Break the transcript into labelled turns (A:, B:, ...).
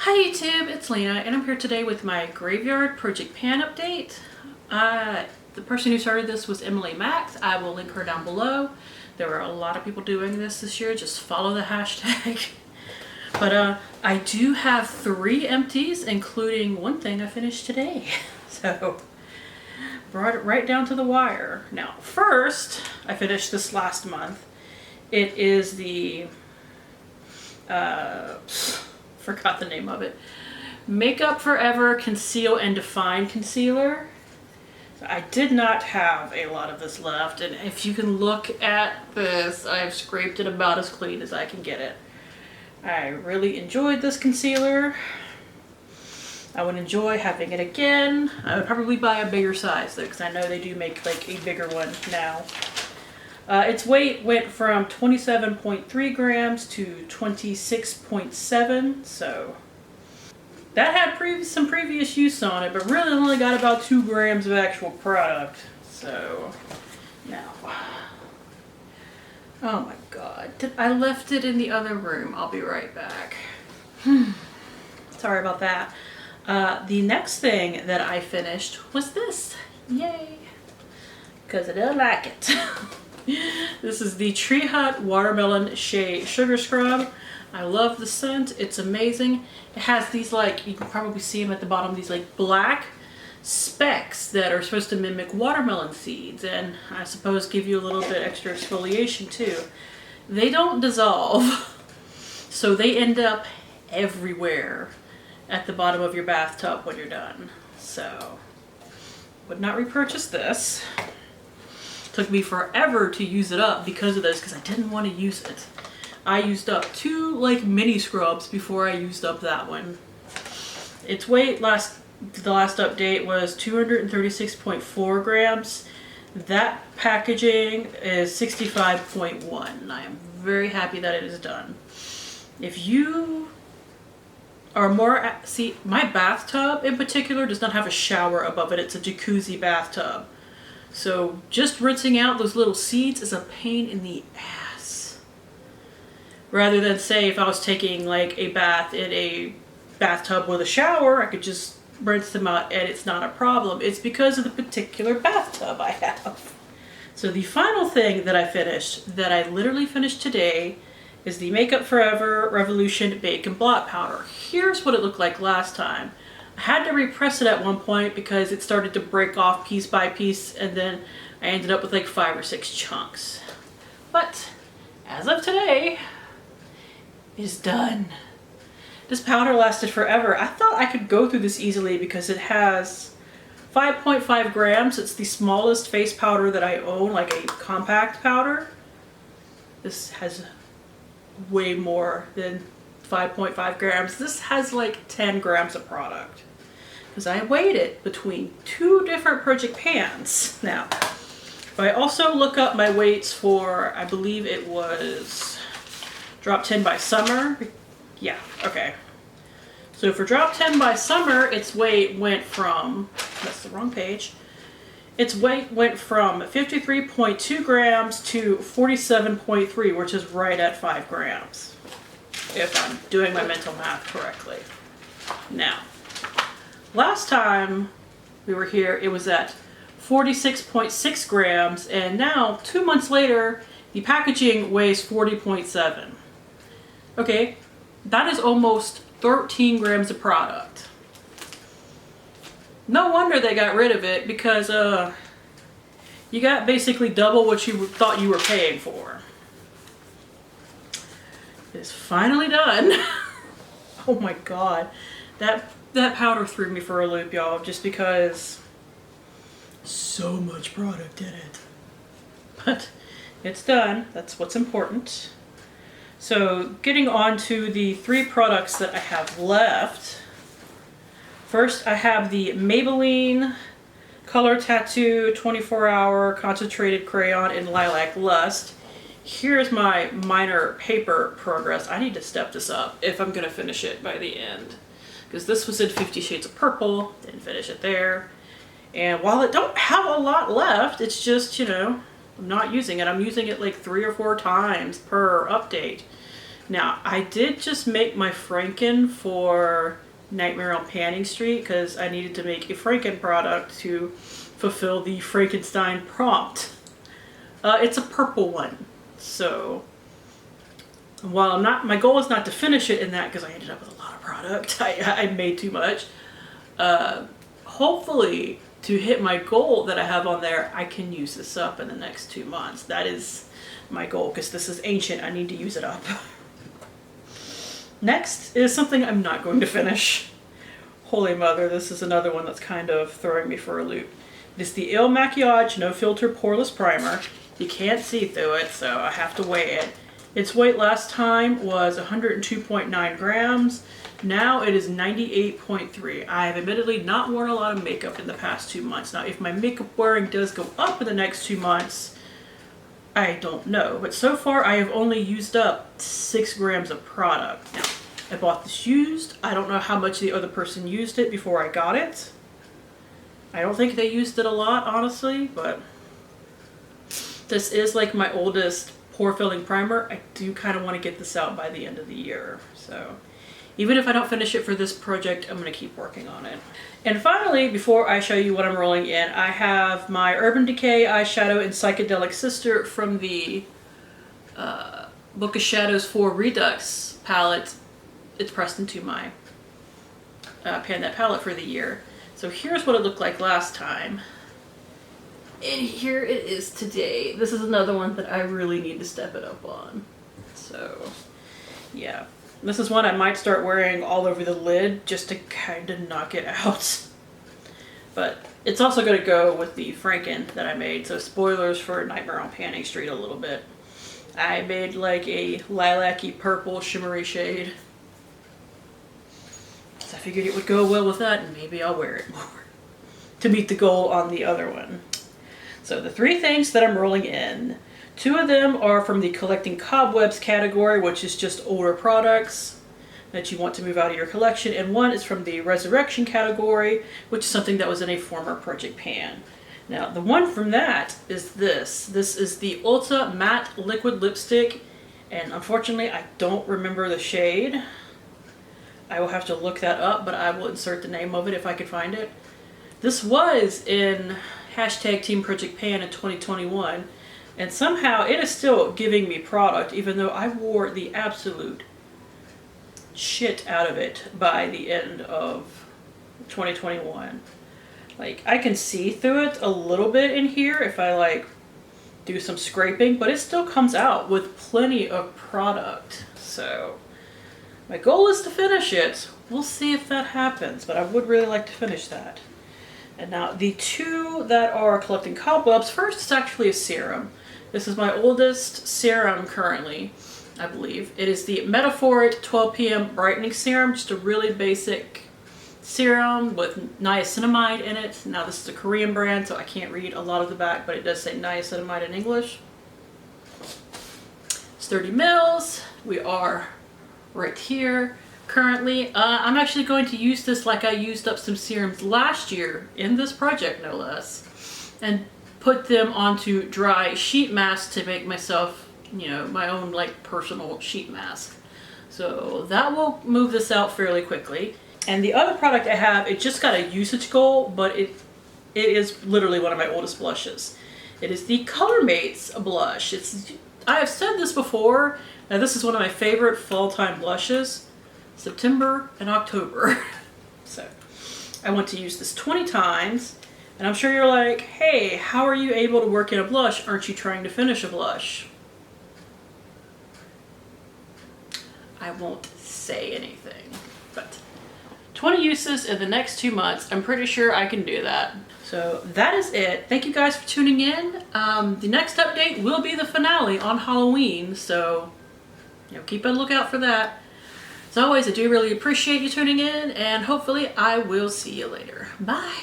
A: Hi YouTube, it's Lena and I'm here today with my Graveyard Project Pan update. The person who started this was Emily Max. I will link her down below. There were a lot of people doing this year, just follow the hashtag. But I do have 3 empties, including one thing I finished today. So, brought it right down to the wire. Now, first, I finished this last month. It is the, forgot the name of it. Makeup Forever Conceal and Define Concealer. I did not have a lot of this left, and if you can look at this, I've scraped it about as clean as I can get it. I really enjoyed this concealer. I would enjoy having it again. I would probably buy a bigger size though, because I know they do make like a bigger one now. Its weight went from 27.3 grams to 26.7, so that had some previous use on it, but really only got about 2 grams of actual product. So now, oh my god, I left it in the other room. I'll be right back. Sorry about that. The next thing that I finished was this. Yay! Because I don't like it. This is the Tree Hut Watermelon Shea Sugar Scrub. I love the scent. It's amazing. It has these, like, you can probably see them at the bottom, these like black specks that are supposed to mimic watermelon seeds, and I suppose give you a little bit extra exfoliation too. They don't dissolve, so they end up everywhere at the bottom of your bathtub when you're done. So, would not repurchase this. Took me forever to use it up because of this, because I didn't want to use it. I used up 2 like mini scrubs before I used up that one. Its weight the last update was 236.4 grams. That packaging is 65.1. I am very happy that it is done. If you are more, see, my bathtub in particular does not have a shower above it. It's a jacuzzi bathtub. So just rinsing out those little seeds is a pain in the ass. Rather than, say, if I was taking like a bath in a bathtub with a shower, I could just rinse them out and it's not a problem. It's because of the particular bathtub I have. So the final thing that I finished, that I literally finished today, is the Makeup Forever Revolution Bake and Blot Powder. Here's what it looked like last time. I had to repress it at one point because it started to break off piece by piece, and then I ended up with like 5 or 6 chunks. But as of today, it is done. This powder lasted forever. I thought I could go through this easily because it has 5.5 grams. It's the smallest face powder that I own, like a compact powder. This has way more than 5.5 grams. This has like 10 grams of product because I weighed it between 2 different project pans. Now, if I also look up my weights for, I believe it was Drop 10 by Summer. Yeah, okay. So for Drop 10 by Summer, its weight went from, that's the wrong page, its weight went from 53.2 grams to 47.3, which is right at 5 grams. If I'm doing my mental math correctly. Now, last time we were here, it was at 46.6 grams, and now 2 months later, the packaging weighs 40.7. Okay, that is almost 13 grams of product. No wonder they got rid of it, because you got basically double what you thought you were paying for. It's finally done. Oh my god. That powder threw me for a loop, y'all, just because so much product in it. But it's done. That's what's important. So getting on to the 3 products that I have left. First, I have the Maybelline Color Tattoo 24-Hour Concentrated Crayon in Lilac Lust. Here's my minor paper progress. I need to step this up if I'm going to finish it by the end. Because this was in 50 Shades of Purple. Didn't finish it there. And while it don't have a lot left, it's just, you know, I'm not using it. I'm using it like 3 or 4 times per update. Now, I did just make my Franken for Nightmare on Panning Street because I needed to make a Franken product to fulfill the Frankenstein prompt. It's a purple one, so while my goal is not to finish it in that because I ended up with a lot of product. I made too much. Hopefully, to hit my goal that I have on there, I can use this up in the next 2 months. That is my goal because this is ancient. I need to use it up. Next is something I'm not going to finish. Holy mother, this is another one that's kind of throwing me for a loop. It's the Il Makiage No Filter Poreless Primer. You can't see through it, so I have to weigh it. Its weight last time was 102.9 grams. Now it is 98.3. I have admittedly not worn a lot of makeup in the past 2 months. Now, if my makeup wearing does go up in the next 2 months, I don't know. But so far, I have only used up 6 grams of product. Now, I bought this used. I don't know how much the other person used it before I got it. I don't think they used it a lot, honestly, but this is like my oldest pore filling primer. I do kind of want to get this out by the end of the year. So even if I don't finish it for this project, I'm going to keep working on it. And finally, before I show you what I'm rolling in, I have my Urban Decay eyeshadow in Psychedelic Sister from the Book of Shadows 4 Redux palette. It's pressed into my Pan That palette for the year. So here's what it looked like last time. And here it is today. This is another one that I really need to step it up on. So, yeah. This is one I might start wearing all over the lid just to kind of knock it out. But it's also going to go with the Franken that I made. So spoilers for Nightmare on Panning Street a little bit. I made like a lilac-y purple shimmery shade. So I figured it would go well with that and maybe I'll wear it more to meet the goal on the other one. So the 3 things that I'm rolling in, 2 of them are from the collecting cobwebs category, which is just older products that you want to move out of your collection, and 1 is from the resurrection category, which is something that was in a former project pan. Now the one from that is this. This is the Ulta Matte Liquid Lipstick, and unfortunately I don't remember the shade. I will have to look that up, but I will insert the name of it if I can find it. This was in hashtag Team Project Pan in 2021, and somehow it is still giving me product even though I wore the absolute shit out of it by the end of 2021. Like, I can see through it a little bit in here if I like do some scraping, but it still comes out with plenty of product. So my goal is to finish it. We'll see if that happens, but I would really like to finish that. And now the 2 that are collecting cobwebs, first is actually a serum. This is my oldest serum currently, I believe. It is the Metaphoric 12 PM Brightening Serum, just a really basic serum with niacinamide in it. Now this is a Korean brand, so I can't read a lot of the back, but it does say niacinamide in English. It's 30 mils. We are right here. Currently, I'm actually going to use this like I used up some serums last year in this project, no less, and put them onto dry sheet masks to make myself, you know, my own like personal sheet mask. So that will move this out fairly quickly. And the other product I have, it just got a usage goal, but it is literally one of my oldest blushes. It is the Color Mates blush. I have said this before. Now this is one of my favorite fall time blushes. September and October. So I want to use this 20 times, and I'm sure you're like, hey, how are you able to work in a blush? Aren't you trying to finish a blush? I won't say anything, but 20 uses in the next 2 months. I'm pretty sure I can do that. So that is it. Thank you guys for tuning in. The next update will be the finale on Halloween, so you know, keep a lookout for that. As always, I do really appreciate you tuning in, and hopefully I will see you later. Bye.